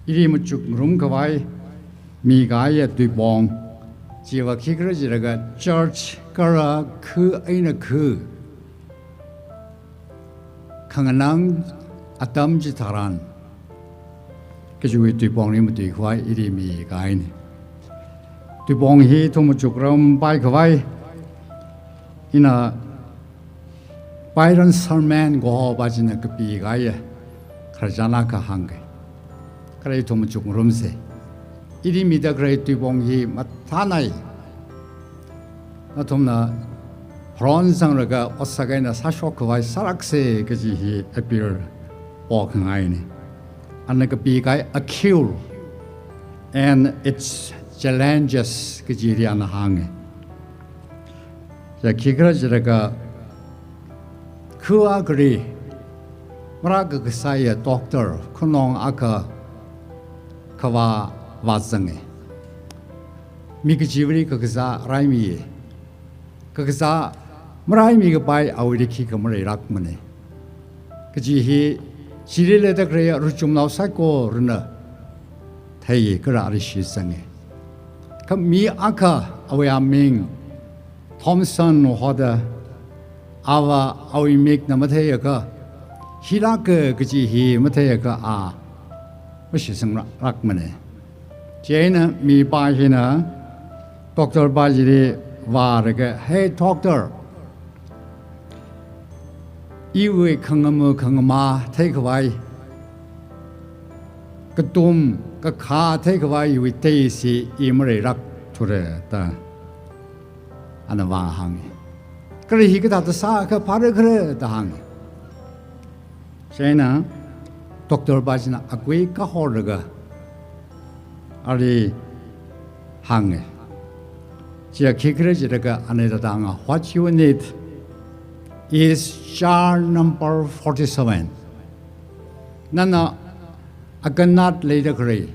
이리 쭉 룸가와이 미가의 뒤봉 지와 기그러지라가 church 가라 그 아이나 그 강한낭 아담지 다란 그주의 뒤봉이 뒤과이 이리 미가이네 뒤봉이 도무죽럼 바이가와이 이나 바이런 설맨 고바지나 그 비가이 그러잖아 그 한게 그래 도무죽럼세 이리 미다 그래 뒤봉이 마타나이 나 domna 프론상르가 오사가이나 사쇼크와이 사락세 그지히 에피를 오강아이네 안나가 비가이 acute and its challenges 그지리안 항에 자 기그러지라가 그와 그리 뭐라그 그 사이에 doctor 그농 아까 그와 와정에 미그지브리 그사 라이미 그사 뭐라이미가 바이 아우리키 그물에 락문에 그지히 지릴레다 그래야 루좀 나오사고 르나 태이 그라 아리시상에 그미 아카 아웨아밍 톰슨 호다 아와 아위믹 나마테야가 히라크 그지히 마테야가 아 무시상 락문에 제는 미바히나 doctor 바지리 와르게 hey doctor 이외 강마 테이크와이 그돔 그가 테이크와이 이외 테이시 이머리락 투레다 아나 와항 그래 이거다도 사그 바로 그래다 항 제나 doctor 바지나 아괴 까호르가 아리 항에 지하 기그러지라가 안에다 당아 what you need is jar number 47 나나 아간낫 레이더 그레이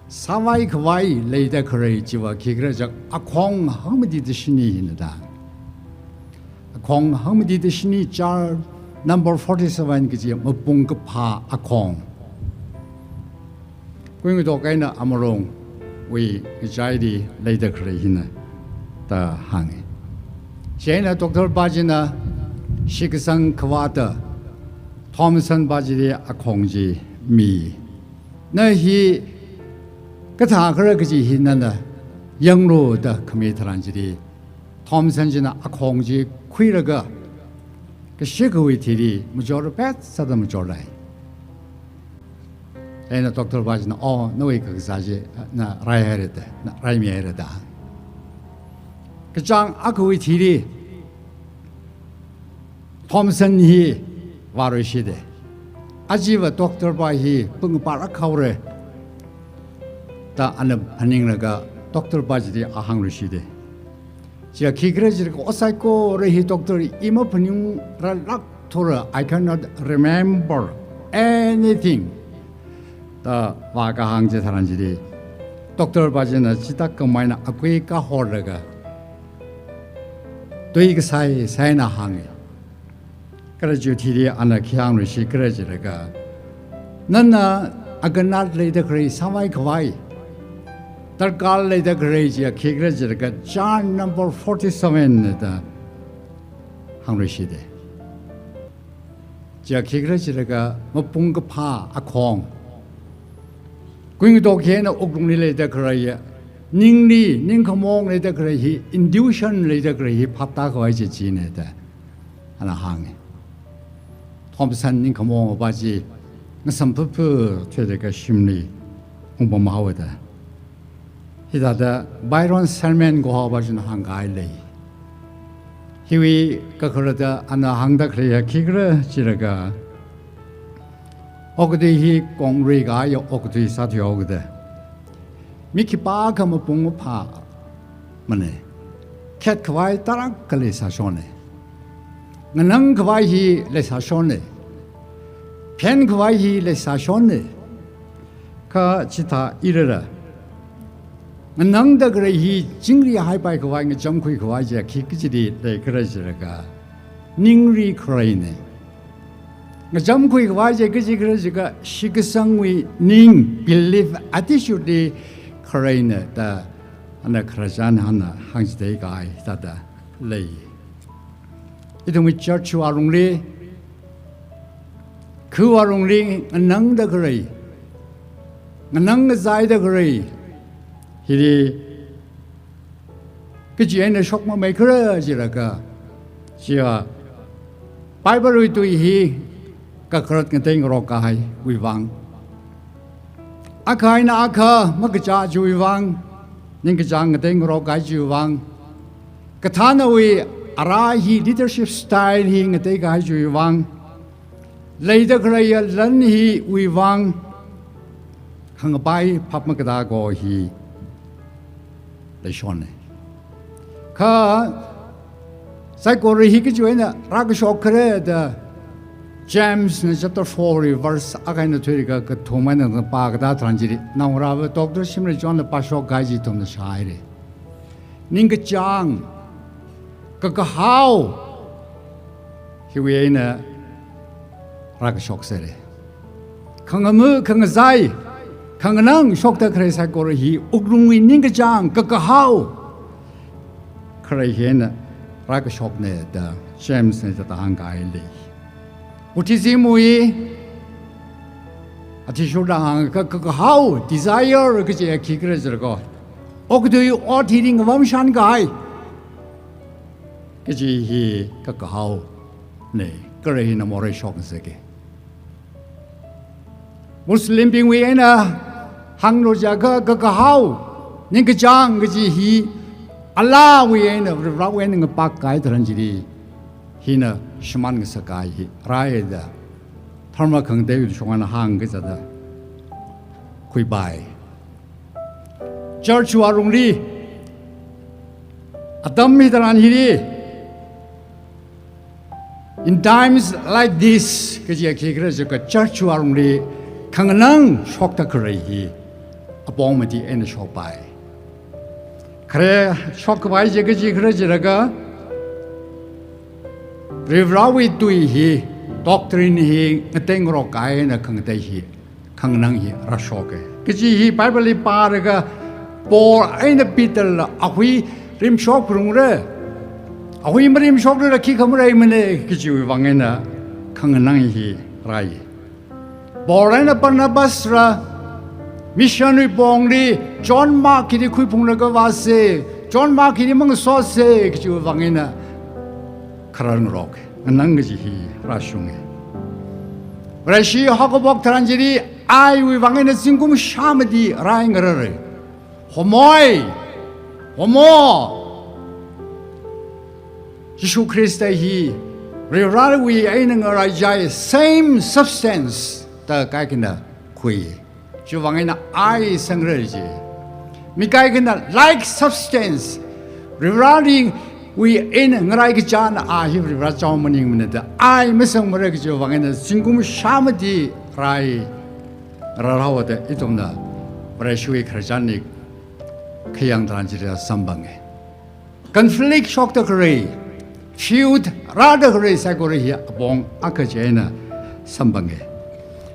사와이 그와이 레이더 그레이 지와 기그러적 아콩 험디드 신이 있는다 아콩 험디드 신이 jar number 47 그지 뭐 봉급파 아콩 그이도 가이나 아무롱 위 자이디 레이더 그레이나 다 항에 제나 doctor 바지나 식상 그와다 톰슨 바지리 아콩지 미 너희 그다 그래 그지 희난다 영로다 커미터란지리 톰슨지나 아콩지 퀴르가 그 시그위티리 무조르 뱃사다 무조라이 에나 doctor 바지나 너희 그사지 나 라이헤르다 나 라이미헤르다 그장 아그위티리 톰슨히 와르시데 아지와 doctor 바히 뻥바라카우레 다 안에 반응나가 doctor 바지리 아항르시데 지가 기그러지고 오사이코레히 doctor 이모 분용랄 락토라 I cannot remember anything 다 와가 항제 사람들이 doctor 바지나 지다까 마이나 아괴가 호르가 또이그 사이나 항에 그래서 뒤에 안나 기항을 시 그래지라가 너나 아간날 레이더 그레이 사와이 그와이 달깔 레이더 그레이지야 기그래지라가 장 넘버 47다 항을 시대 지야 기그래지라가 뭐 봉급파 아콩 그ing도 걔는 옥동리 레이더 그레이야 닝리 닝커몽 레이더 그레이 인듀션 레이더 그레이 팝다 그와이지 지네다 하나 항에 톰슨 닝커몽 바지 선푸푸 최대가 심리 홍보마하다 히다다 바이런 셀맨 고하바준 한가일레이 히위 그러다 아나 항다 그래야 기그러 지르가 어그디히 공리가 요 어그디 사티오그데 미키바가 뭐 봉파 마네 캣 그와이 따락 걸리사쇼네 nang kawai le sashone pen kawai le sashone ka chita irera nang da gre hi jingri hai pai kawai nge jamkhui kawai ja khikjiri le krajira ka ningri kraine 좀 그이 와이제 그지 그러지가 시그성의 닝 belief attitude 그래네 다 하나 그러잖 하나 항시대가 있다다 레이 이동이 church 와롱리 그 와롱리 능다 그래 능가 자이다 그래 이리 그지 애네 속마 매 그러지라가 지와 바이블의 또이 các khởi cái tên rồi cả hai quy vang, khai na akha mà cái cha chui vang, nhưng cái cha cái tên rồi cái chui vang, cái thằng nào ấy hi leadership style hi cái tên cái chui vang, lấy được cái lần hi quy vang, hàng bài pháp mà cái đó gọi hi, lấy xong này, kha sai cô rồi hi cái chuyện này ra cái shock cái đó James chapter 4 verse again to riga ka thoma na pa ga tranjiri na ora doctor simre john the pasho gaji tom na shaire ning chang ka how hi we na ra ka shok sere khangam zai khangnang shok ta khre sa ko hi ugrungwi ning chang ka how khre he na ra ka shok ne da James ne ta hang ga le Utizimui Atishudang how desire Kaja Kikrago. Ok do you all heating Wamshan guy? Kaji he kakao ne, Karahina more shock seke. Muslim being we in a Hangro Jaga kakao, Ninkajang Gaji he Allah we in a winning a pack guy tranjiri. Hina Shaman Sakai, Raida, Tharma Kang David Shwan Hang Gazada, Kuibai. Church Warungli Adam Midran Hiri. In times like this, Kajia Kikrajaka, Church Warungli, Kanganang Shokta Karahi, Abomati and Shopai. Kare Shokabai Jagaji Krajaka. Rivrawi tui hi, doctrine hi, ngateng rokai na kangtay hi, kangnang hi, rashoke. Kasi hi, Bible paraga, por ay na pital, ahui rim shok rung re. Ahui marim shok re, kikamray mane, kasi wangay na, kangnang hi, rai. Por ay na Barnabas ra, mission ri pong ri, John Mark kini kui pong nagawase, John Mark kini mga sose, kasi wangay na, Karang rock, Nangaji Rashunge. Rashi Hakobok Tranjiri, I we Wangina Singum Shamadi Rangare. Homoi, Homo Jishu Christa he, Rara we aining a rajai, same substance, the Kaikina Kui. Juvangina I Sangraji. Mikaikina like substance, regarding we in Ngaraijan are here Rajamoning minute. I miss some Marek and Singum Shamadi Rai Rarawata Itumna, Brashui Krajanik, Kayang Tranjira Sambange. Conflict shock the Kare, feud rather Kare Sagori upon Akajana Sambange.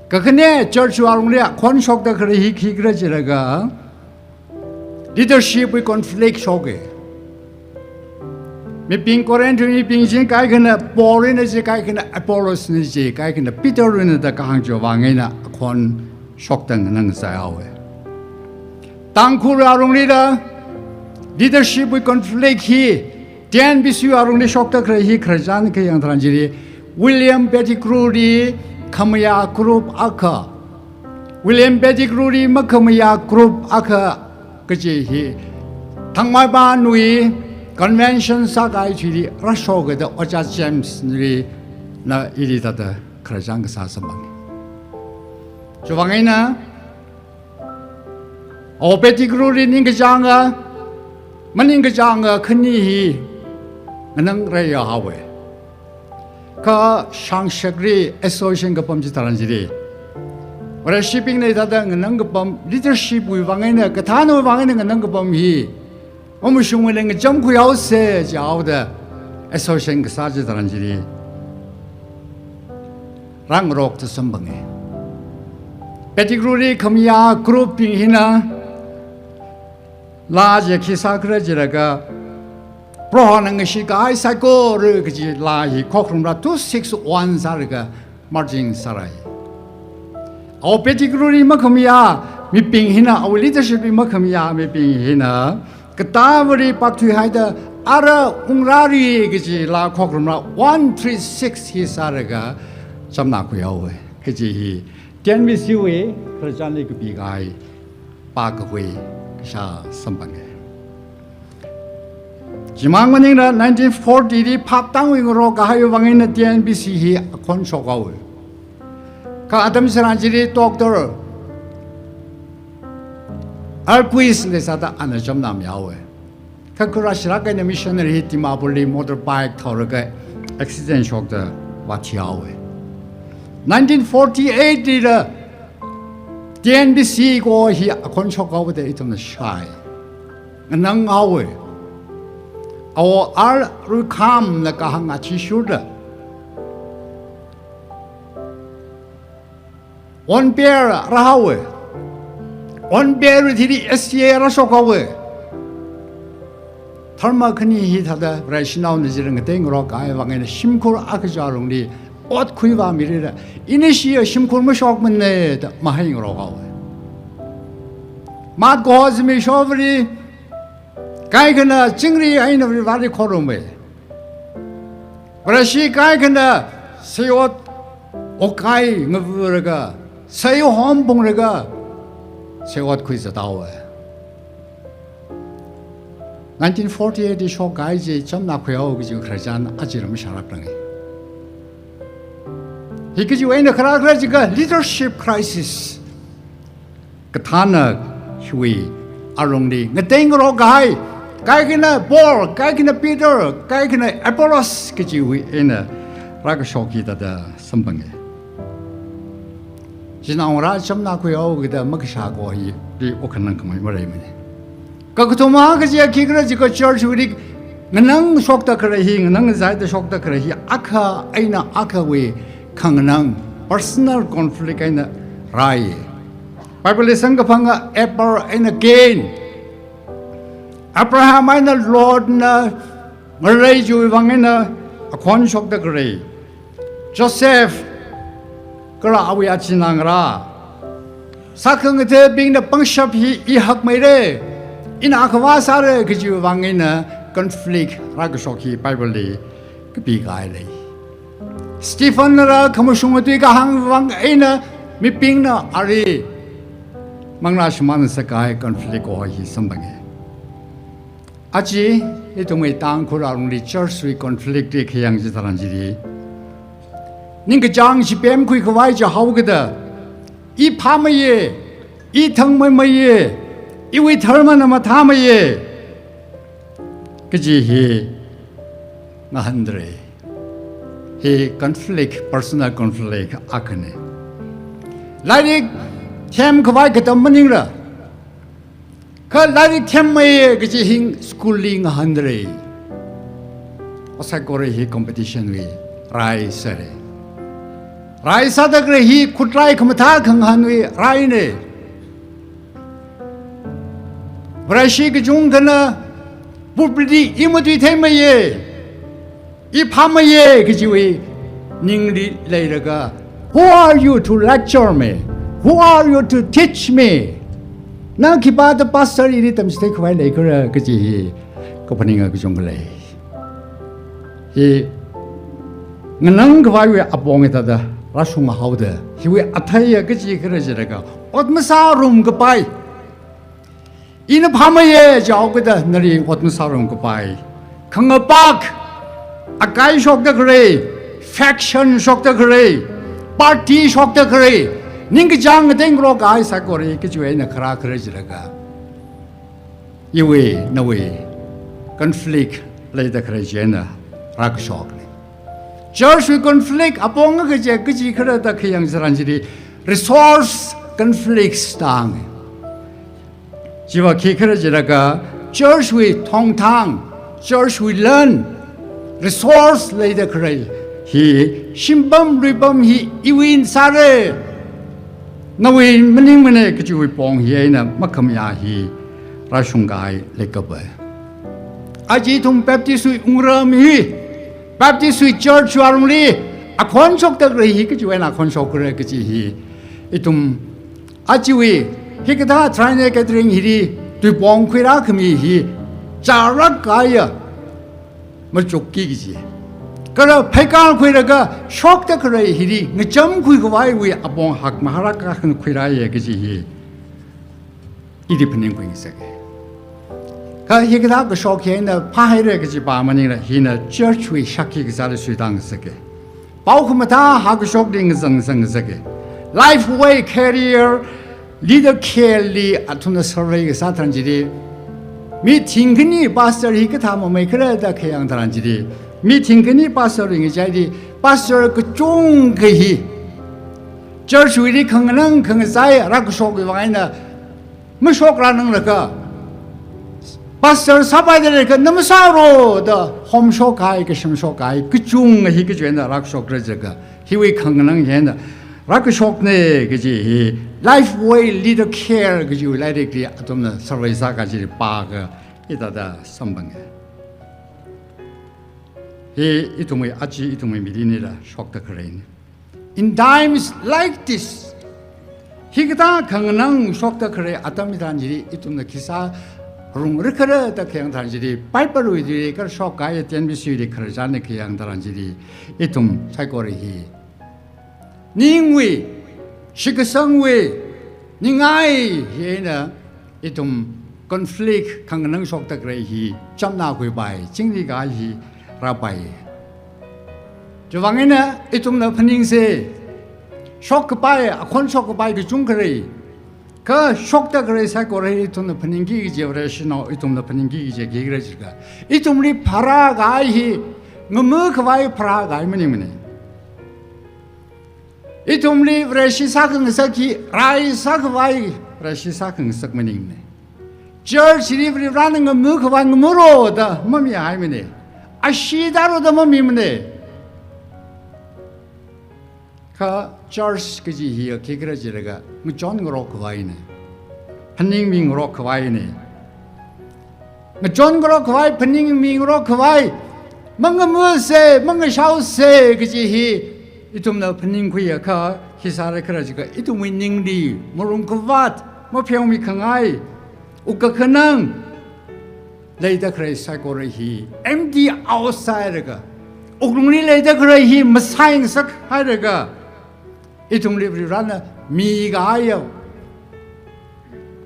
Kakane, Church Warunia, Kon shock the Kare, he Grajiraga. Leadership with conflict shock. Me ping Korean to me ping Jin Kaikana, Borin as a Kaikana, Apollos Niji, Kaikana, Peter in the Kahangjo Wangena, Kon Shoktan Nangsai. Tankura Rungida, leadership with conflict he, Tian Bisu Arungi Shokta Krahi Krajan Kayang Tranjiri, William Pettigrew, Kamaya Group Aka, William Pettigrew, Makamaya Group Aka, Kaji, Tangmai Banui. Convention Sagai Chili, Rashoga, the Oja James na Ilita the Krajang Sasamang. Jovangina O Pettigrew Ningajanga, Maningajanga, Kanihi, Anang Raya Hawe. Ka Shang Shagri Association Gapam Jitaranjiri. What a shipping later than Nangapam leadership with Wangana, Katano Wangana and Nangapam he. Omushumling jump we all say, Jao the Association Sajaranjiri. รังโรคจะสมบังเอเปติกรูรีขมียากรุ๊ปปิ้งหินะลาเจคิสากระจิระกะเพราะนังชิกายไซโกหรือกจิลาฮิข้อครุมรัตุ6 1สารกะมาร์จิงสารายเอาเปติกรูรีมาขมียามีปิ้งหินะเอาลิเดอร์ชิปมาขมียามีปิ้งหินะกตาวรีปักถุยให้เดอาระอุงรารีกจิลาข้อครุมรั136ฮิสารกะจำนักคุยเอาเว้กจิฮีเจนมิสิเวกระจันลิกปีกายปากเวชาสัมปังเอจิมังวันนี้นะ1940ที่พับตั้งวิงโรกให้วังเงินเจนมิสิฮีคนชกเอาเว้ข้าอาตมิสราจิริดอกเตอร์อัลควิสเลสตาอันจำนำยาวเว้ข้าคุราชรักในมิชชันนารีที่มาบุรีมอเตอร์ไบค์ทอร์กอุบิเหตุช็อกเตอร์วัดยาวเว้1948ที่ละ TNBC ก็ฮีคนชกเอาไปอีกตรงนั้นใช่นั่งเอาเว้เอาอาร์รุคามแล้วก็หังอาชิชุดวันเปียร์ราฮาเว้วันเปียร์ที่ดี SCA ราชกเอาเว้ธรรมะคณีฮีทัดเรชินาวนิจเรงเต็งรอกไอ้วังเงินชิมคูร์อักจารุงดีอดคุยว่ามีเรื่องอินิชีชิมคูร์ไม่ชอบมันเนี่ยมาให้รอกเอามาโกสมีชอบรีใครกันนะจิงรีไอ้นวารีขอรุมเว้ประชีใครกันนะเสียวโอไกงบเรื่องเสียวหอมบุงเรื่องเสียวคุยจะเต้าเว้1948ที่ชอบไก่จีจำนักคุยเอาก็จะขยันอาชีพไม่ชาลับลังฮิกจิวเองนะครับก็จะ leadership crisis กฐานะช่วยอารมณ์ดีเงเต็งรอไก่กันนะบอลไก่กันนะปีเตอร์ไก่กันนะแอปอลอสก็จะวิเองรักชอบกีตาร์สัมพันธ์จีน่าเราจำนักคุยเอาก็จะมักชาโกฮีดีโอคันนังก็ไม่ได้มั้ยก็คือมาก็จะคิดว่าจะก็เชิญชวนงั้นช็อกตะกระหิงั้นใจตะช็อกตะกระหิอักขาไอ้น่ะอักขาเวขังนั่ง personal conflict ไอ้น่ะไรไปเป็นสังกัปพังอ่ะแอปเปิลไอ้น่ะเกนอับราฮัมไอ้น่ะลอร์ดน่ะมาเลยจู่วังไอ้น่ะคนช็อกตะกระหิโจเซฟก็เราเอาไว้อาชินังราสักครั้งเธอบินน่ะปังชับฮีอีหักไม่ได้อินอาควาสาระก็จะวังเงินconflict รักชอบฮีไปบลีก็ปีกายเลยสตีฟานน่ะขมุชงตุยก็หังวังเงินมีปิงน่ะอะไรมังลาชมันสกาย conflict ก็ฮีสัมบังเออาจีไอ้ตรงไอ้ต่างคนเราลงดิ church วิ conflict ที่ขยังจะทำอะไรดีนี่ก็จังสิเป็นคุยขวายจะหาวกันเด้ออีพาไม่เย่อีทั้งไม่เย่อีวิธรรมนามาทำไมก็จีฮีงานเดรฮี conflict personal conflict อักเนี่ยหลายทีเทมขวายก็ต้องมันยิ่งละก็หลายทีเทมไม่ก็จีฮิง schooling งานเดรภาษาเกาหลีฮี competition วีไรเสร็จไรสัตว์ก็ฮีขุดไรขมาท้าขังหันวีไรเนี่ยประชาชนจุงกันนะบุปผีอิมตุยเทมเย่อีพามเย่ก็จะวินิ่งดีเลยละก็ Who are you to lecture me? Who are you to teach me? นั่งคิดว่าตัวภาษาอีนี่ทำสเต็กไว้เลยก็เลยก็จะก็พนิงก็จงกันเลยฮีงั้นก็ว่าอยู่อับวงเอตาดารัชงหาวเดฮีวิอัฐยก็จะก็เลยจะละก็อดมาสารุมก็ไปอินพามเย่จะเอาก็ได้นารีอดมุสารุมก็ไปขังปักอากาศช็อกตะกรีแฟคชั่นช็อกตะกรีปาร์ตี้ช็อกตะกรีนิ่งก็จังเต็งโรกายสักคนก็จะเห็นคราครีจระกาอีเวนเวคอนฟลิกต์เลยตะกรีเจนรักช็อกเลยเจอสุคอนฟลิกต์อปองก็จะก็จะคราตะขยังสรันจีรีซอร์สคอนฟลิกต์ต่างจีว่าคิดขึ้นจะละก็ church วิท่องทาง church วิ learn resource เลยเด็กเลย 히 심범 리범 히 이윈 사레 나위 머닝머네 그주위 봉히에나 막함야 히 라숑가이 레커베 아지 동 베프티스 웅람히 베프티스 처치 와rum리 아콘속다 그래 히 그주에나 콘속 그래 그지 히 이tum 아지위 히그다 트라이네 게드링 히리 두 봉퀴라 금이 히 자락가야 뭐 쫓기기지 그래 백갈 귀라가 쇼크다 그래 히리 ng점 귀고 와이 아봉 학 마하라가 큰 귀라에 그지 이리 분행 귀세게 그 히그다 그 쇼케나 파헤르 그지 바마니라 히나 처치 샤키 그자를 수당세게 바우크마다 하고 쇼딩 성성세게 라이프 웨이 캐리어 리더 캐리 아투나 서베이 사탄지리 미팅그니 바스터 히그다 뭐메 그래다 개양다란지리 미팅그니 바스터링이 자리 바스터 그 종그히 저수리 강능 강사이 라고 속이 와이나 뭐 속라는 거가 바스터 사바들 그 너무 사로다 홈쇼가이 그 심쇼가이 그 종이 그 죄나 라고 속 그러저가 희위 강능 해나 라고 속네 그지 라이프 웨이 리더 케어 그지 라이릭리 아톰나 서베이사가지 바가 이다다 선방에 이 동의 아지 이 동의 미리니라 속다 그래인 In times like this 히그다 강능 속다 그래 아담이단지리 이 동네 기사 룽르크르다 그냥 단지리 빨빨로이들이 그 속가에 덴비스들이 그러잖아 그냥 단지리 이동 살거리 닝위 시그성위 닝아이 얘는 이동 conflict 강능 속다 그래 히 점나고 바이 징리가 히 라바이 저 왕에는 이동 나 phân 세 쇼크 바이 아콘 쇼크 바이 그 중그레 그 속다 그래 살거리 이동 나 phân 이제 그래시노 이동 나 phân 이제 기그레지가 이동리 파라가이 너무 그와이 파라가이 뭐니뭐니 이동리 브레시사근 사기 라이사그와이 브레시사근 sakmaning church 리브라는 거 뭐그와이 뭐로다 뭐미 아이면에 아시다로다 뭐미면에 그 church 그지 히어 기그러지래가 뭐 존그로 그와이네 판닝밍으로 그와이네 뭐 존그로 그와이 판닝밍으로 그와이 뭔가 뭐세 뭔가 샤우세 그지 히 이tum나 phân 구야 히사를 그러지가 이tum 닝리 모름 그밭 뭐 평미 강아이 우가 그능 레이다 그래 사고를 히 empty outside가 옥룽리 레이다 그래 히 마사잉 석 하르가 이tum 리브라나 미가요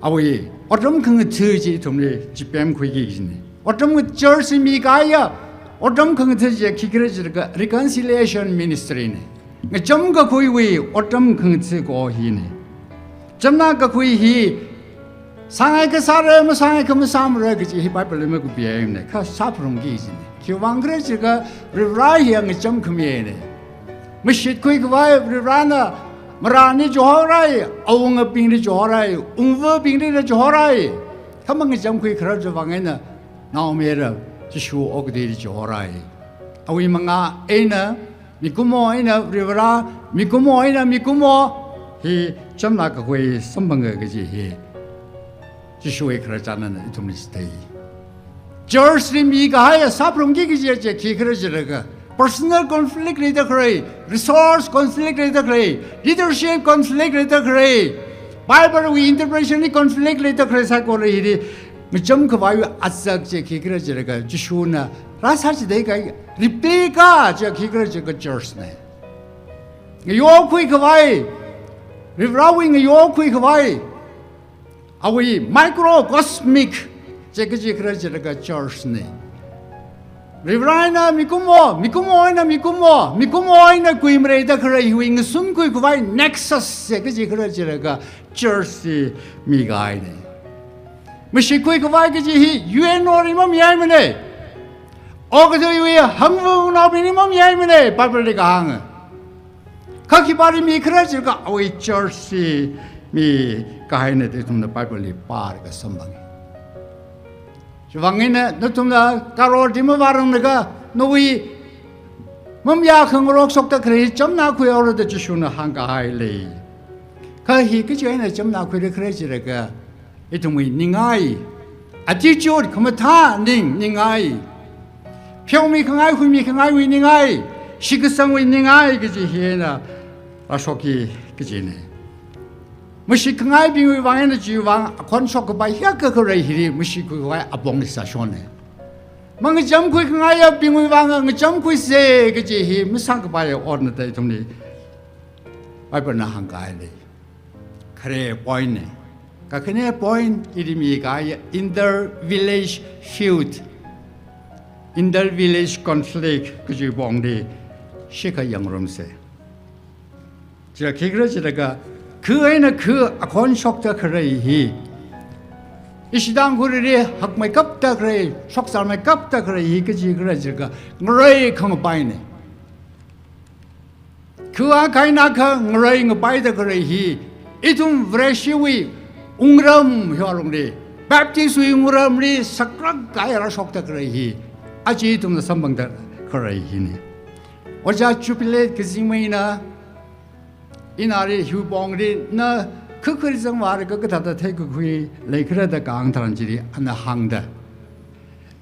아버지 어쩜 그 처지 이tum리 집뱀 구이기네 어쩜 그 저스 미가요 어쩜 그 처지 기그러지가 reconciliation ministry네 점가 구이위 어쩜 긍츠고 히네 점나가 구이히 상하이 그 사람 상하이 그 사람을 그지 히 바이블에 그 비행네 그 사프롱 기지네 기왕 그래지가 리라이양 점 금이네 미쉿 구이 그 바이 리라나 마라니 조하라이 어웅어 빙리 조하라이 웅버 빙리 조하라이 가만 점 구이 그러죠 방에나 나오메라 지슈 오그데리 조하라이 아위 망아 에나 미쿠모 이나 리브라 미쿠모 이나 미쿠모 히 점나가 거의 선방가 그지 히 지슈에 그러잖아는 이tum리 스테이 저스리 미가 하야 사프롱기기지 제 기그러지라가 personal conflict 리더 그래 resource conflict 리더 그래 leadership conflict 리더 그래 바이블 위 interpretation conflict 리더 그래 사고를 이리 점 그 바이 아삭 제 기그러지라가 지슈나 라사지 내가 리플리카 저 기그러지 그 저스네 요쿠이 그바이 리브라윙 요쿠이 그바이 아위 마이크로 코스믹 제 그지 그러지 그 저스네 리브라이나 미쿠모이나 구임레이다 그래 이윙 숨구이 그바이 넥서스 제 그지 그러지 그 저스 미가이네 미시쿠이 그바이 그지 유엔오리마 미아이메네 어그저 위에 한국 나비니만 예민해 바블리가 항 거기 바리미 그러지가 왜 저시 미 가이네 되는 바블리 바르가 선방에 주방에는 너tum나 가로디모 바르는가 너위 มันอยากขังรกสกตะครีจำนาคุยเอาเราจะชวนห่างกันเลยข้าฮีก็จะให้ในจำนาคุยได้ครีจิระกะไอ้ตรงนี้นิ่งไงอาทิตย์จุดขมาท่านิ่งไงเพียวมีข้างไงคุยมีข้างไงวินิ่งไงชิคสังวินิ่งไงก็จะเห็นนะเราชกีก็จะเนี่ยไม่ใช่ข้างไงบิววางนะจีวางคนชกไปเฮียก็เลยฮีไม่ใช่คุยไว้อบงลิสาชนเนี่ยมันก็จำคุยข้างไงบิววางก็จำคุยเสกก็จะเห็นไม่สั่งก็ไปอ่อนแต่ตรงนี้ไปเป็นห่างกันเลยแค่พอยน์เนี่ยก็แค่พอยน์ที่มีกัน inter village feud inter village conflict ก็จะบอกดีเชื่อยังรำเสจะคิดว่าจะก็คือไอ้นั่นคือคนชกตะครีฮีอิสดางคุยเรื่องหักไม่กับตะครีชกสารไม่กับตะครีฮีก็จะคิดว่าจะก็เงยข้างไปเนี่ยคือใครนักเงยข้างไปตะครีฮีอีทุ่มเวรชีวีอุงรำหัวลงดีแบบที่สุยอุงรำนี่สักครั้งกายเราชกตะครีฮีอาชีพทุ่มจะสมบังตะครีฮีเนี่ยว่าจะจุดเล็กก็สิ่งไม่นะอินารีหิวบองรีนะคือจังหวะก็กระทัดเทกุคุยเลยกระดักางทรันจีรีอันหังเด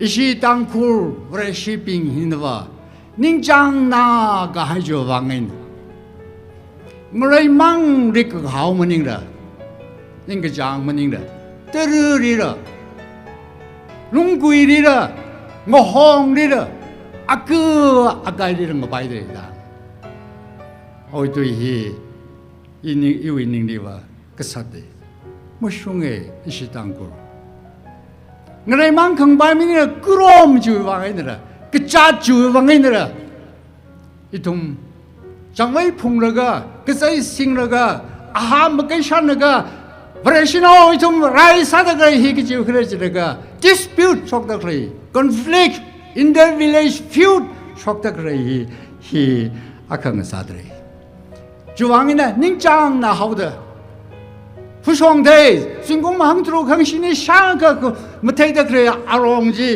อิชิตังคูเวรชิปิงหินวะนิ่งจังนาก็ให้จวังเงินเมื่อไรมั่งริกเขามันนิ่งเด้อนิ่งก็จังมันนิ่งเด้อเตรือรีเด้อลุงกุยรีเด้องอห้องรีเด้ออักอักไกรีเด้องอไปเด้อโอ้ยตัวเฮีอินอีวินิงดีว่ากษัตริย์ไม่ช่วงอิชิตังกูเงยมังคังไปไม่เนี่ยกรอมจูว่าไงเนี่ยกระจัดจูว่าไงเนี่ยอีทุ่มจังไว้พุงเลยก็กระใสสิงเลยก็อาหารมันก็ชันเลยก็บริษัทเอาอีทุ่มไรสัตว์ก็ฮีกิจูขึ้นเลยก็ dispute ชกตะครี conflict in the village feud ชกตะครีฮีอาคังสัตว์เลยจูว่าไงเนี่ยนิ่งจังน่า好的ผู้ชงเทซึ่งก็มาหังตรูขังชินีช่างก็มาเทตะเครียอารมณ์จี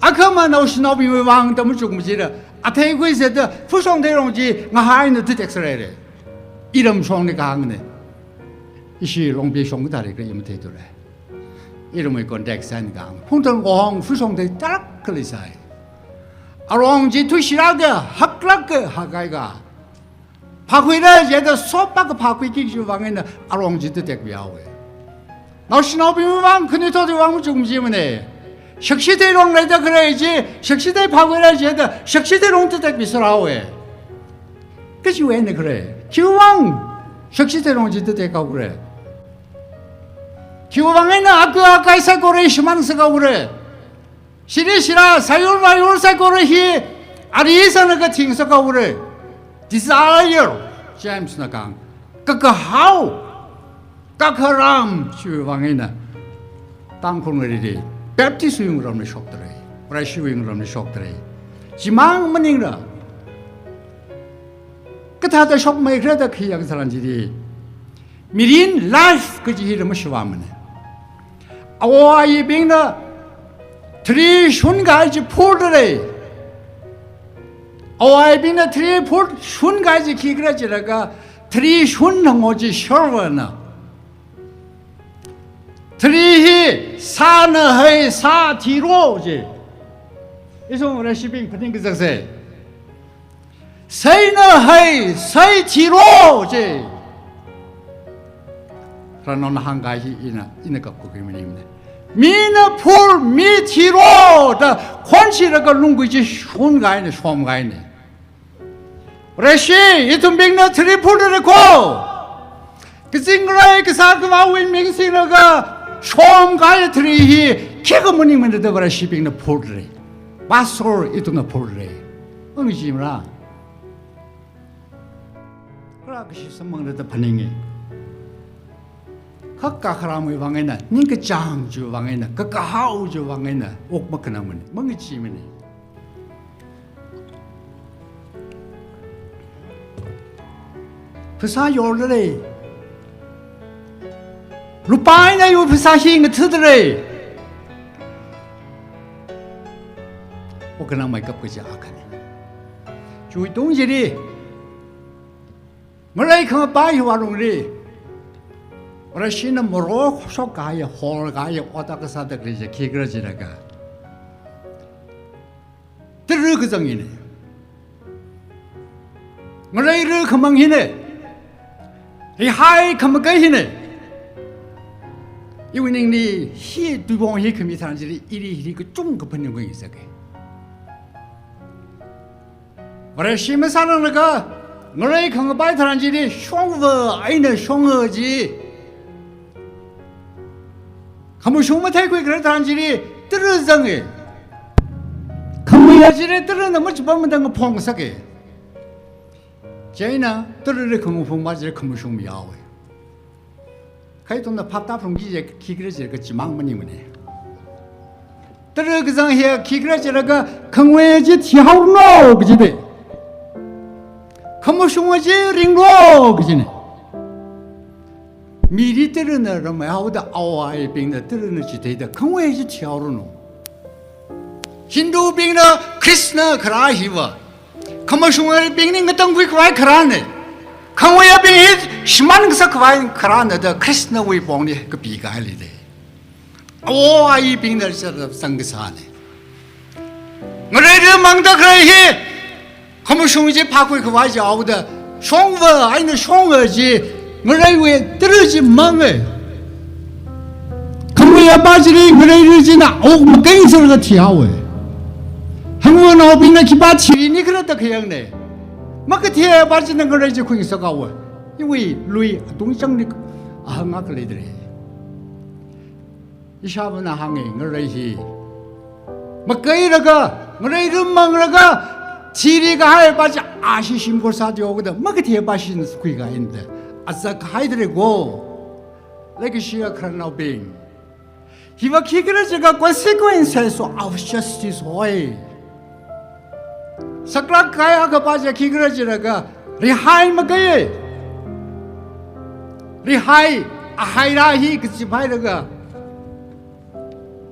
อาคมันเอาชนเอาไปวางแต่ไม่จุกไม่จีเลยอาเทกุยเสร็จผู้ชงเทลงจีงาหายเนี่ยที่เด็กเสร็จเลยอีรำชงในกลางเนี่ยอีชีลงไปชงก็ได้ก็ยังไม่เทตัวเลยอีรำไม่ก่อนเด็กเส้นกลางพุ่งตรงกองผู้ชงเทตรักก็เลยใส่อารมณ์จีทุชิรักก็หักรักก็หักไกก็พาคุยได้เจอสอบปักพาคุยกี่ชั่วโมงเนี่ยอารมณ์จิตเด็กเบี้ยวเราชนะไปวางคืนนี้ตัวที่วางมันจุ่มจีมันเนี่ยศึกษาได้ลงเลยจะเคยจีศึกษาได้พาคุยได้เจอศึกษาได้ลงตัวเด็กบิสราเว้ก็ช่วยเนี่ยเคยคิววางศึกษาได้ลงจิตเด็กเขาเคยคิววางเนี่ยอาไกสักคนเลยสมันสักคนเลยสิริสิระสายมายุสักคนเลยฮีอาริสันก็ทิ้งสักคนเลย desire James 那讲，这个好，这个让去往那，当空的哩，Baptist 用人们说的嘞，不然修用人们说的嘞，是忙么宁了，个他的说没个的可以样子啷子的，米林 life 个就是人们说话么呢，我一边呢，3순간就破的嘞。오아이 비나 트리 포 순가지 기그라지라가 트리 순능오지 셔워나 트리히 사너의 사티로지 이송으로 시빙 퍼팅 그석세 세너의 세티로지 그러나 한가지 이나 갖고 그러면 미나 폴 미티로 다 권치라가 룽구지 순가이네 솜가이네 레시 이tum빅나 트리폴르고 그 싱그라이 그 사그마 윈밍싱나가 솜가이 트리히 개그문이면 더 버시 빅나 폴르 바솔 이tum나 폴르 응지므라 그라 그 시스멍을 더 반응해 각각하라면 왕에나 닌그 장주 왕에나 각각하우주 왕에나 옥막하나면 멍이지면이ภาษา 요르래 루파이나 요ภาษา 힝 트드래 오그나 마이cấp 그지 아카네 就东西的，我来看白话中的，我来心里没罗说干呀，好干呀，我大个啥的这些开个这个，第二个正义呢，我来这看梦呢，你还看不改呢？因为你些对方些看没上去的，一个中个朋友关系个。我来西门山上那个，我来看个白上去的双佛爱的双合机，他们兄弟太贵个上去的，都是真的。他们要去的都是那么去把我们当个碰死个，这呢都是看我碰把这看我兄弟要的。开通的拍打风机也开个这个几万么你们呢？这个上些开个这个看我这跳楼个的，看我兄弟领楼个呢。米里的人呢，人们好的熬啊一边的，的人呢去对的，看我这跳楼呢。印度边的 Krishna 克拉希哇，看我兄弟边那个灯会快克拉呢。看我也变什么那个啥可玩看那的 Krishna 为帮的个比盖里的，哇一边的是三个啥呢？我这忙得可以，他们兄弟爬过去玩叫的，双儿还能双儿子，我认为都是忙哎。他们也把这里我认为是那我们跟着那个跳哎，他们那边的去把体你可能都可以的。马个天把这那个人就可以说高啊，因为累东江的啊那个来的嘞，一下午那行业我来去，马给那个我来人忙那个，体力个还把这阿西辛苦啥掉个的，马个天把心是亏个人的，啊这个还得那个，那个是要看老病，因为这个这个consequences of justice 会。Sakla kaya ka pa ja kikra jira ka rihai ma gaye rihai ahai ra hi ka sipai ra ka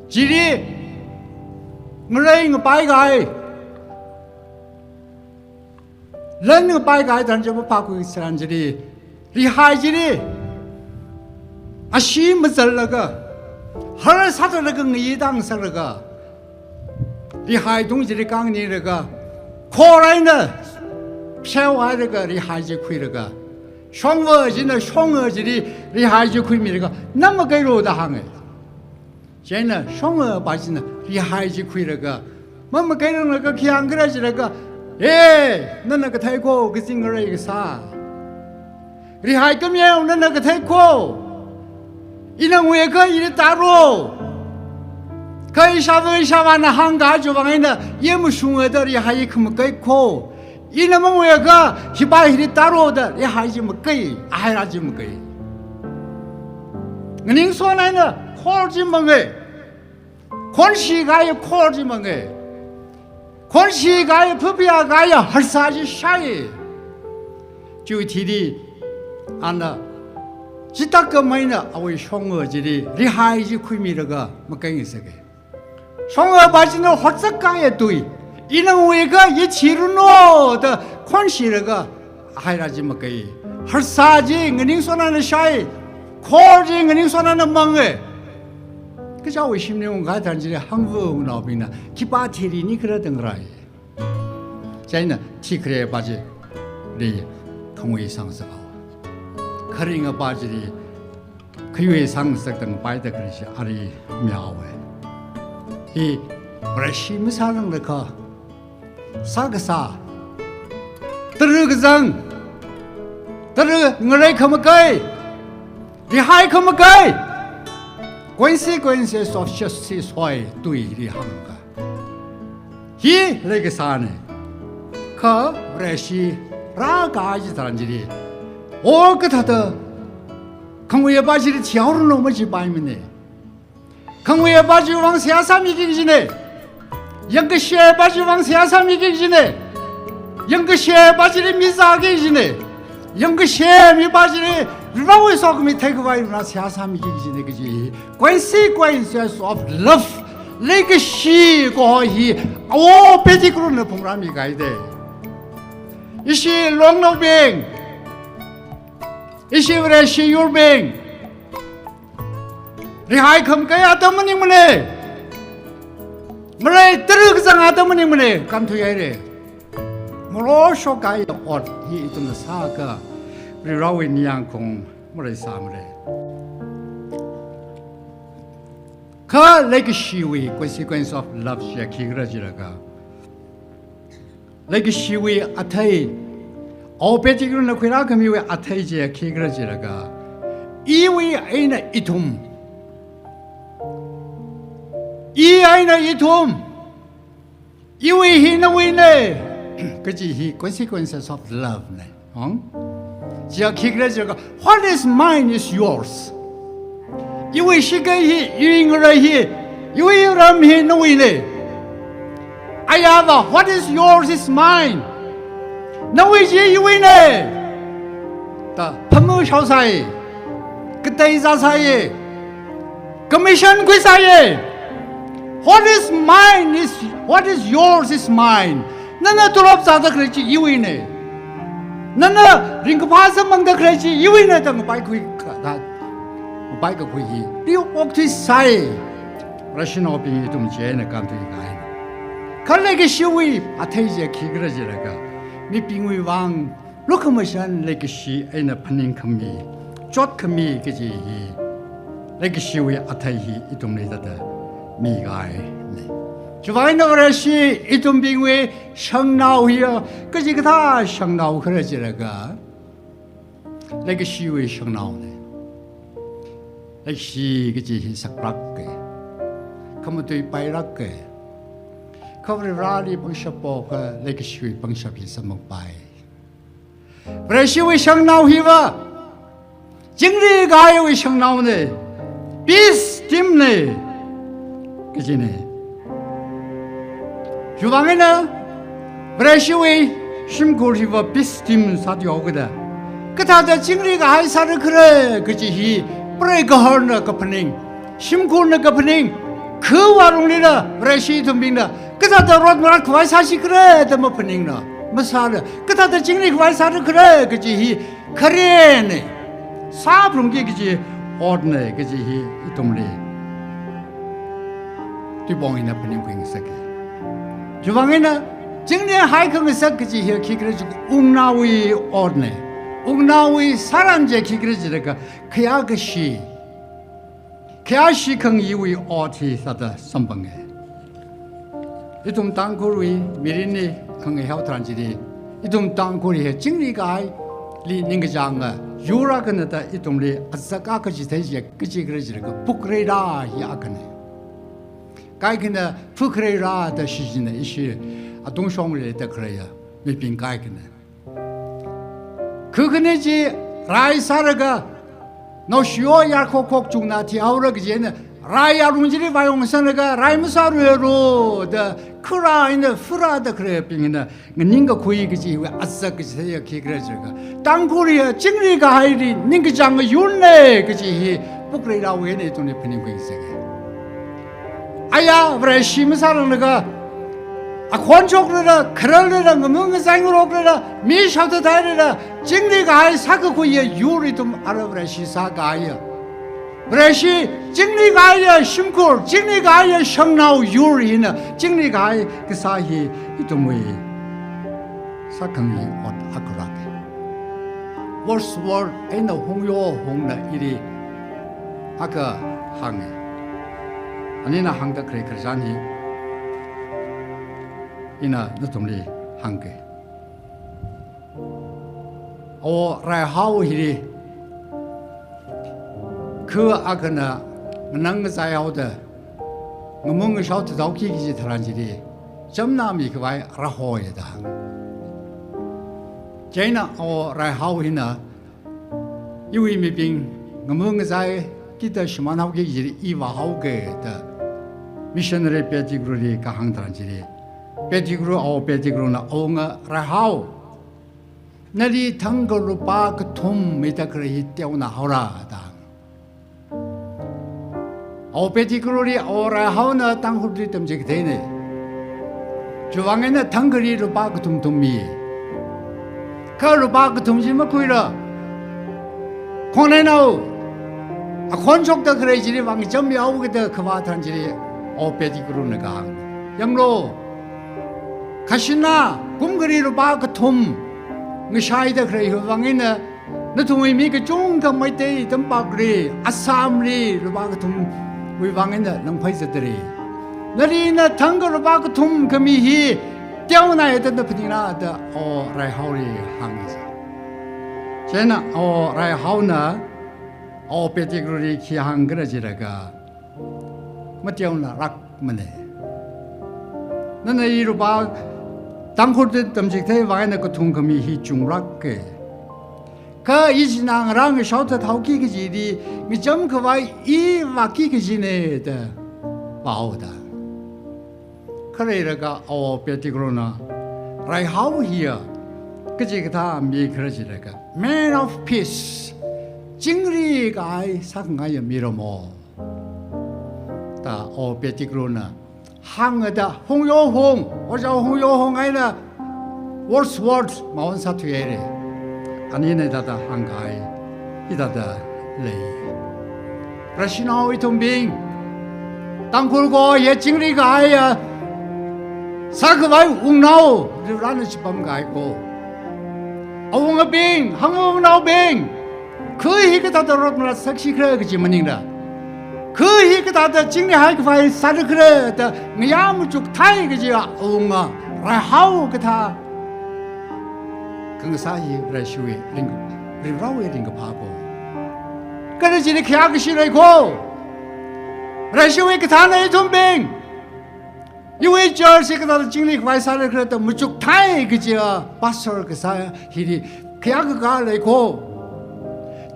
jiri ngai ng pai gai len ng pai gai dan ja pa ku san jiri rihai jiri ashi ma zal la ka har sa ta la ka ngi dang sa la ka rihai dong jiri kang ni la ka后来呢，偏外这个你还是亏那个，双儿子呢，双儿子的你还是亏没那个，那么给罗的行哎，现在双儿把子呢，你还是亏那个，妈妈给那个强个是那个，哎，那个泰国个金个一个啥，你还个苗那个泰国，一能为个一的大陆。可以下完那行家就往那也没凶的，你还可没给扣，一那么为个去把那打落的，你还就没给，还那就没给。您说来呢，考就没给，考西家也考就没给，考西家也不必要家也还啥就啥耶，就提的，安那，只大个没呢，为双儿子的，你还就亏没那个没给你这个。双儿把这个活着干也对，一能为个一起了喏的关系那个，还那这么给，还啥子？我您说那的啥？考的我您说那的忙哎，可叫为什么我看咱这韩国那边呢？去把体力你可能等来，现在体克把这里同为上市高，可能我把这里可以上市等摆的可能是阿里苗哎。이 브라시미 사는 거 사가사 들어가장 들어 너네 커먹게 리하이 커먹게 consequences of justice hoy tu이 리한가 히 레게 사네 그 브라시 라가지 사람들이 올 것하다 강우에 바지를 지하로 넘어지 바이면네 강우에 바지 왕 세아삼이 기기지네 영그시에 바지 왕 세아삼이 기기지네 영그시에 바지를 미사하게 기지네 영그시에 미바지를 루라오에서 그미 태그바이루나 세아삼이 기기지네 그지 consequences of love 레그시 고히 오 베지그로는 봉람이 가이데 一些龙肉饼，一些为了些油饼，你还看个呀？怎么你们嘞？没来得了个啥？怎么你们嘞？干脆来嘞，没老说个呀，哦，一种的啥个，不是老为你养空，没来啥么嘞？可那个行为 consequence of love 是几个字了个？那个行为啊，太，哦，别这个人回来可没有啊，太这几个字了个？因为爱那一同，因爱那一同，因为他那为呢，这就是 consequences of love 呢，只要几个字个 ，What is mine is yours。因为是个是，因为个是，因为有人是那为呢。哎呀吧 ，What is yours is mine。那为是因为呢？的朋友超啥耶？个对啥啥耶？个没想过啥耶 ？What is mine is what is yours is mine。那多少咋的可以因为呢？那人个怕什么的可以因为呢？等我白可以他。摆个会议，你要我去晒，我是那边一种节呢，干对干。看那个行为啊，推荐起个是那个，你并未忘，如果么想那个是哎那朋友可米，做可米个是，那个行为啊推荐一种来的米个呢，就话那个是一种并未上脑呀，个是个他上脑可能是那个行为上脑呢。那是个就是杀戮的，他们对白了的，他们哪里帮小包个那个是会帮小皮什么白？不然是会上脑去吧？经历个还会上脑呢，比什么呢？个是呢？就话个呢，不然是会辛苦去吧？比什么啥都要个的，个他的经历个还啥的可能个就是。不然个好那个朋友，辛苦那个朋友，可瓦容易了，不然谁都明了。可他的罗马快啥西可了，怎么朋友呢？没啥了。可他的经历快啥的可了，个就是可怜呢，啥不容易个就是恶呢，个就是一种嘞，对帮人家朋友可以说个，就方面呢，今年还可以说个就是去个就无为恶呢。우나의 사람제 기그러지라가 그야 것이 그 이후의 어티사다 선방에 이동 땅굴의 미리니 강의 헤어트란지리 이동 땅굴의 정리가 리는 거장아 유라그나다 이동리 아싸까지 되지 그지 그러지라가 부크레라 야그네 가이그나 부크레라의 시즌에 이시 동성을 때 그래야 몇빈 가이그네 그거네지 라이사르가 너 쉬어야 콕콕 죽나 티아우라 그제는 라이야 룽지리 바용선가 라이무사르로 더 크라이는 프라다 그래 빙이나 닌가 고이 그지 아싸 그지 해야 기그러저가 땅굴이야 징리가 하이리 닌가 장가 윤네 그지 부크레라 외네 돈에 펴는 거 있어게 아야 브레 심사르가 아 권총으로 그럴래라 뭔가 생으로 그래라 미셔도 다이래라 징리가 아이 사고구이에 유리 좀 알아보라 시사가 아이야 그래시 징리가 아이야 심골 징리가 아이야 성나우 유리나 징리가 아이 그 사이 이동의 사강이 아그라게 월스월 에나 홍요 홍나 이리 아까 항에 아니나 항다 그래 그러자니 이나 너동리 한게 라하우 히리 그 아그나 능자야오다 뭔가 샤우트 다우키기지 타란지리 점남이 그와이 라호에다 제나 라하우 히나 이위미빙 뭔가 자에 기타 시만하우기지 이와하우게다 미셔너리 베티그루리 가항타란지리 베디그루 베디그루나 오가 라하우 나리 탕걸로 바그 톰 메다 그래 때우나 하라다 베디그루리 라하우나 땅후리 덤지게 되네 주왕에는 탕거리로 바그 톰tom이 그 루바 tum지마 쿠이라 코네나우 콘촉도 그래 지리 왕 점이 아우게도 그와탄 지리 오페디그루네가 양로 가시나 꿈그리로 바그톰 ng샤이다 그래 왕이나 너통이 미그 종가 마이테 덤바그리 아삼리 루바그톰 우리 왕이나 능파이서들이 너리나 탕거로 바그톰 그미히 떼어나야 된다 분이나 어 라이하우리 항이지 제나 어 라이하우나 어 베티그루리 키항 그러지라가 뭐 떼어나 락만해 너는 이로 바 당코드 덤직대 와이나 그 통금이 히 중락게 그 이진앙랑 셔터 타오키기지리 미점 그와 이 와키기지네다 바오다 그래가 어 베티그로나 라이하우 히어 그지 다 미 그러지라가 Man of Peace 징리가 상가여 미로모 다 어 베티그로나 항어다 홍요홍 어자 홍요홍 아이나 월스워드 마원사투에레 아니네다다 한가이 이다다 레이 라시나오이 통빙 땅굴고 예징리가 아야 사그바이 웅나오 라는 집밤가 있고 어웅어빙 항어웅나오빙 그 희그다다 로드나 삭시 그래 그지 뭐닝다 그 희그다다 징리하이 그바이 사르 그래 다 야무쭉 타이 그지 어웅아 라하우 그다 긍사히 라시위 링고 리라우에 링고 바보 그러지리 계약이 싫어이고 라시위 그다나의 돈뱅 이외 저시 그다다 징리 그바이 사르 그랬다 무쭉 타이 그지 바설 그사 히리 계약가 레고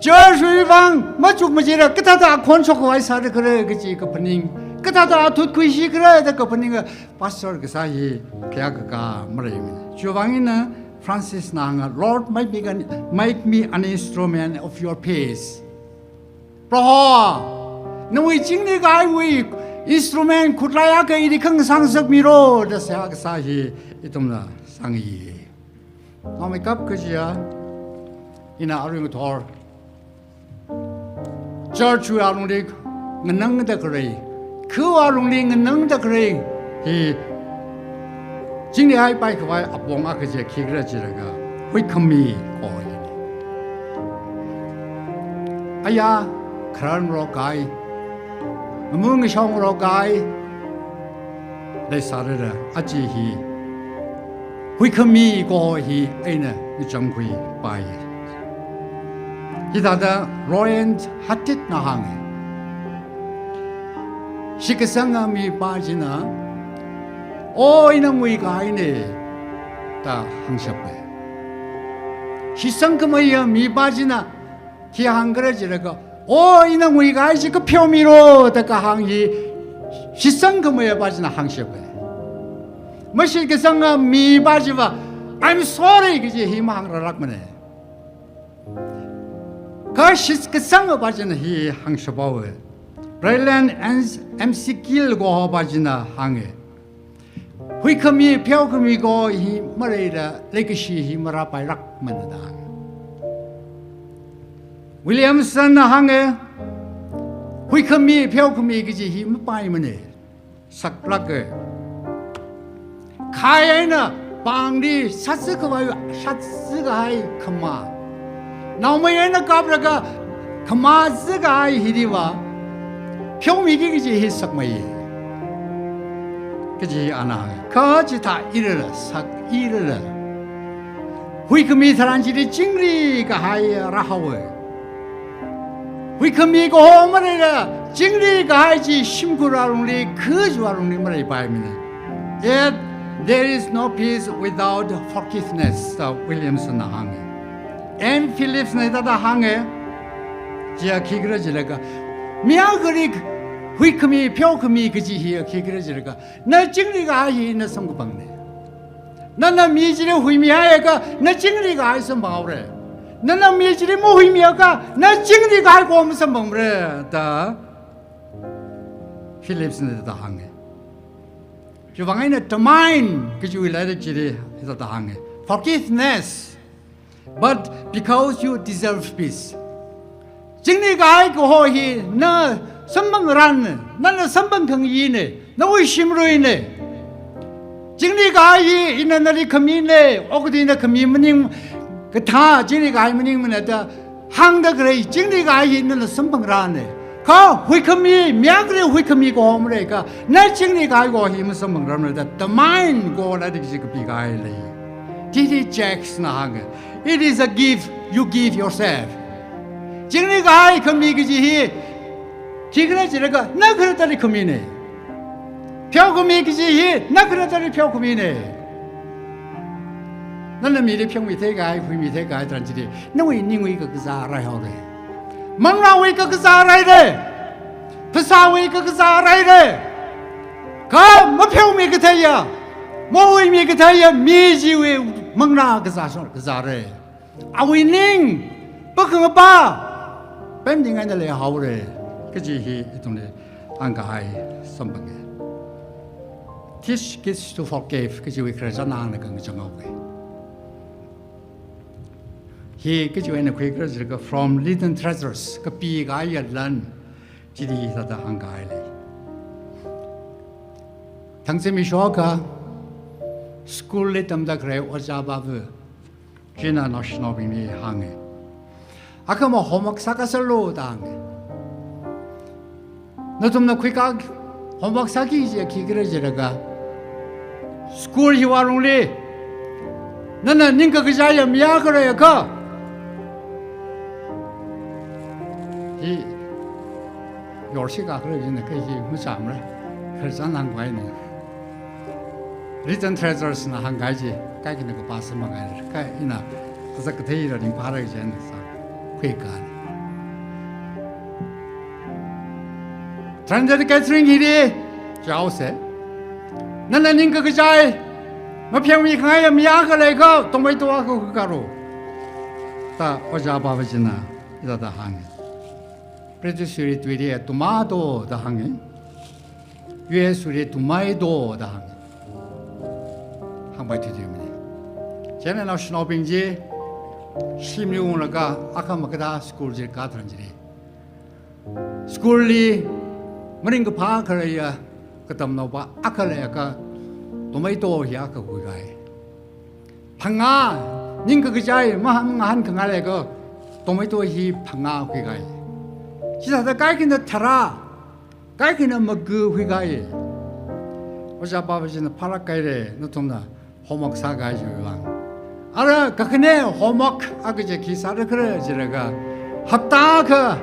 저수이방 마쭉 무지라 그다다 콘촉 그바이 사르 그래 그지 그 분닝 그다다 돋구이시 그래 그 분닝 바설 그사히 계약가 뭐래요 주방이는 Francis Nanga, Lord, make me an instrument of your peace. Praha, nui jingni gai wi instrument kutlaya ka iri kang sangsak miro da sa sahi itumna sangi. Nami kap kajia ina arung thor. Church wi arung dik nganang da kray. Ku arung dik nganang da kray. Hi 징리 하이 바이크 와이 앞봉 아그제 기그러지라가 휘컴미 고이네 아야 크란로 가이 뭉이 숑로 가이 레사르라 아지히 휘컴미 고히 에네 니정구이 바이 이다다 로엔트 핫짓 나항에 시크상함이 빠지나 오 이놈 우이가 아니네 다 항셔배 시성금의 미바지나 기한 그러지라고 오 이놈 우이가 아니지 그 표미로 다가 항이 시성금의 바지나 항셔배 뭐시 그 성금 미바지와 I'm sorry 그지 희망하라락만해 그 성금 바지나 히 항셔바we 브레일랜 MC 길고 바지나 항해 휘컴이 펴금이고 이 뭐래라 레거시 힘으로 발락 만나다 윌리엄슨 항에 휘컴이 펴금이 그지 힘 빠이면에 삭락게 카에나 방리 사스가와요 샷스가이 컴마 나무에나 까브라가 컴마스가이 히리와 평미기 그지 희석마이 그지 않아 거지 다 이르러 삭 이르러 휘금이 사람들이 징리가 하여 라하워 휘금이고 호머리라 징리가 하지 심구라롱리 그주와롱리 뭐라 바이미네 Yet there is no peace without forgiveness 윌리엄슨 항에 앤 필립스 네다다 항에 지하 기그러지래가 미야그리 휘금이 표금이 그지 히어 기그러지래가 나 징리가 하이 나 성구방네 나나 미지리 휘미하여가 나 징리가 하이서 마오래 나나 미지리 뭐 휘미하가 나 징리가 하고 오면서 먹으래 다 필립스네다 항에 주방에는 domain 그지 위라르지리 해서 다 항에 forgiveness but because you deserve peace. Chính cái của hi nó sắm bằng ran nó sắm bằng khang yi nè nó vui sim rồi nè chính cái hi in nó đi khami nè ốc đi nó khami mình cái tha chính cái mình đó hàng đó cái chính cái hi nó sắm bằng ran nè có hui khami miếng cái hui khami của họ mới cái nó chính cái của hi mình sắm bằng ran đó the mind của nó đi cái này thì checks na hàng it is a gift you give yourself. chính cái khami cái gì chỉ cái gì cái nó cái đó là khami nè phiếu khami cái gì nó cái đó là phiếu khami nè nó là mình đi phiếu mình thấy cái phiếu mình thấy cái chuyện gì nó vì những người cái giá rai họ đấy mang ra vì cái giá rai đấyภาษาvì cái giá rai đấy cái mà phiếu mình cái thấy à mà vì mình cái thấy à mình chỉ vì mang ra cái giá đấy à vì nín bất cứ ba bên những anh là hậu đấy cái gì thì tụi này anh cái xong bằng cái teach kids to forgive cái gì cái dân anh là cái trong ông ấy thì cái chuyện này cái gì cái from hidden treasures cái pi cái lần chỉ đi ra đó anh cái này thằng xem mình nói cái school lên tầm đó cái ở gia bảo vừa chỉ là nó nói bên này hàng ấy 아까 뭐 호막 사가설로 당해. 너 좀 나 그니까 호막 사기 이제 기그러지라가. 스쿨 히와롱리. 너는 닌가 그 자야 미야 그래요 그. 이 요시가 그러지네 그게 무슨 아무래. 그래서 난 거이네. 리전 트레저스나 한 가지 까기는 거 봤으면 가야 돼. 이나 그래서 그 대의를 님 바라기 전에 Trans Catherine Hiri, Jause. Nananing Kajai, Mapiami Kaya Miaka Lego, Tomato Karo. Ta Ojaba Vagina, is at the hanging. Pretty sweet with a tomato, the hanging. US with a tomato, the hanging. How about you? General Schnobbing J. 심리공을가 아까 막다 스쿨질 가든지 스쿨리 머린 그 바카래야 그다음 너봐 아까래가 도마이도 야가 고가이 방아 닝그 그자이 마한 그날에 그 도마이도 히 방아 고가이 지사다 깔긴데 타라 깔기는 뭐그 고가이 어자바버지는 파라까이래 너 좀나 호목 사가지고 알아 그네 호목 아그제 기사를 그러지라가 합다가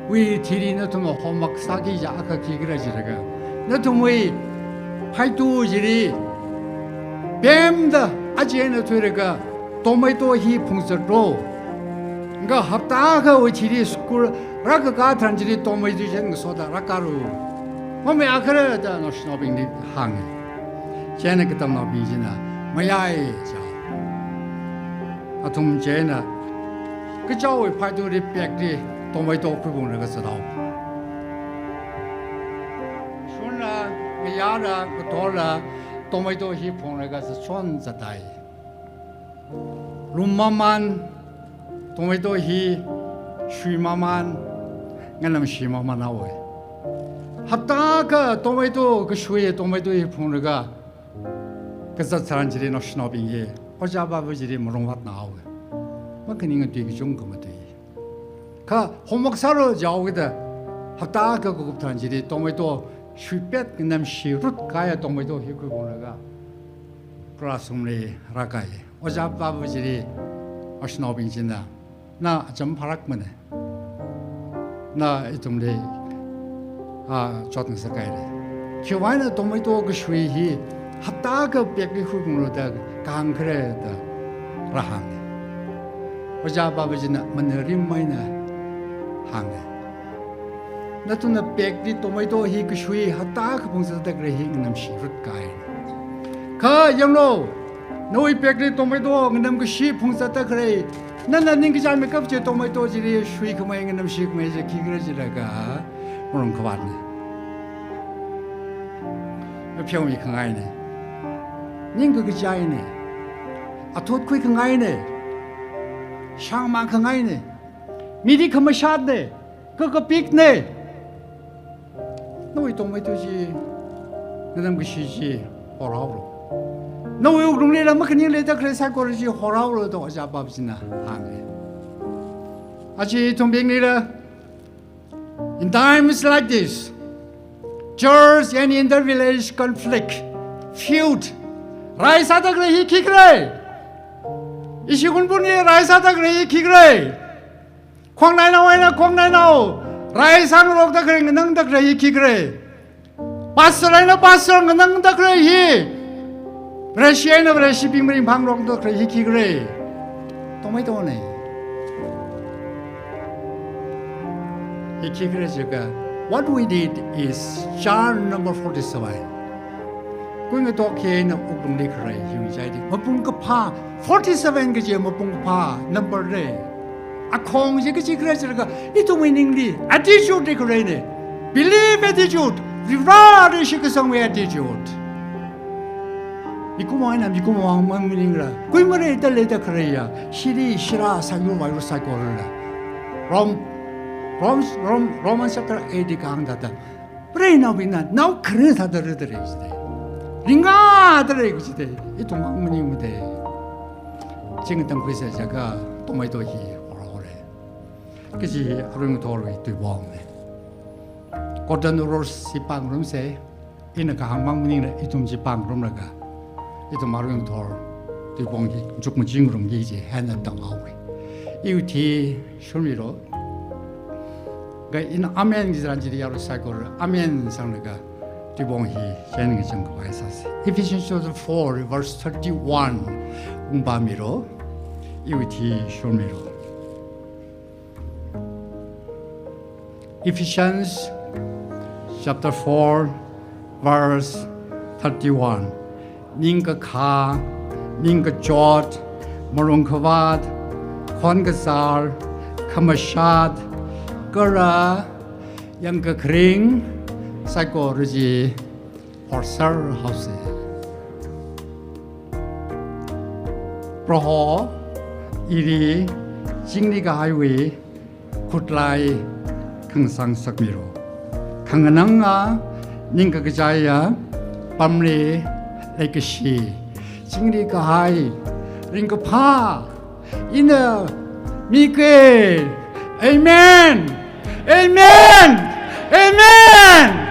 위 디리는 좀 호목 사기자 아까 기그러지라가 너좀위 파이두지리 뱀다 아지에는 되려가 도매도 히 풍서로 그러니까 합다가 위 디리 스쿨 라그가 단지리 도매도 전 소다 라카루 몸에 아그러다 너 스노빙이 항해 쟤는 그때 너 비지나 뭐야이 아톰 제나 그 저의 파도리 백리 도매도 그분을 가서도 손라 그 야라 그 돌라 도매도 히폰을 가서 손자다이 룸마만 도매도 히 쉬마만 ngân 쉬마 나오에 합다가 도매도 그 쉬에 도매도 히폰을 가 그래서 사람들이 너 스노빙이 어자바버지리 모롱밭 나오게 뭐 그니가 되게 좋은 거면 돼. 가 호목사로 자오게다 합다 그 고급탄지리 도매도 쉬뱃 그남 시룻 가야 도매도 히그 보내가 그라스음리 라가이 어자바버지리 어스노빙진다 나좀 파락면에 나 이좀리 아 조등서 가이래 기와이나 도매도 그 쉬히 합다 그 백리 후군으로다 강그래다 라항 어자바버지나 만너림마이나 항에 나도나 백리 도매도 히그 쉬히 합다 그 봉사다 그래 히그남 시룻 가이 가 영로 너희 백리 도매도 그남 그시 봉사다 그래 나는 닝그 잘못 갑지 도매도 지리 쉬히 그만 그남 시 그만 이제 기그러지라가 오늘 그 왔네 평이 강하이네 닝그 그 자이네 아 톳쿠이 강하이네 ช่างมาข้างไงเนี่ยมีที่ธรรมชาติเนี่ยก็ปิกเนี่ยน้อยตรงไม่ตัวจีนั่นมันก็ชีจีหัวเราะน้อยตรงนี้เราไม่เคยเลยแต่เคยสักคนจีหัวเราะตัวจะบ้าบินนะห่างเลยอาชีพตรงนี้เลย In times like this, church and inter-village conflict, feud, rise out of the kikre. Ishikun puni rise out of the kikre. Kwang nai nao, rise ang rok da kre nang da kre kikre. Pastor nang da kre hi. Russia na Russia ping ring phang rok da kre kikre. Tomai to ne. What we did is John number 47. Going to talk here in Open Liquor, you say, Mapungapa, 47 Gaji Mapungapa, number day. A Kong Zikachi, it winningly, attitude decorated. Believe attitude, regard the Shikasong attitude. Ikuman, Mangingra, Quimare the later Korea, Shira, Sagu, Cycle. Romans chapter 8 강다다. 브레이나 비나 now 그래서 들으더래. 링가 들으래 그지대. 이 동방문이 무대. 지금 당 그래서 제가 도마이도 히 오라오래. 그지 하루는 도로 또 보네. 고전으로 시방 그럼세 이는 강방문이네 이 좀지 방 그럼라가. 이도 마루는 도로 또 봉기 조금 징그럼 이제 해는 당 아우리. 이우티 쇼미로 인 아멘 기자란지리 야로 사고를 아멘 상르가 뒤봉히 제는 게 정거 봐야사세. Ephesians 4 verse 31 운바미로 이우티 쇼미로. Ephesians chapter 4 verse 31 닝가 카 닝가 조 모롱카vat콘가살 카마샷 Kera yang kering psychology or sir house. Proho iri jingniga highway kutlai kangsang sakmiro. Kangananga ninga kajaya pamre legacy. Jingniga high ringa pa ina Miguel. Amen. Amen. Amen.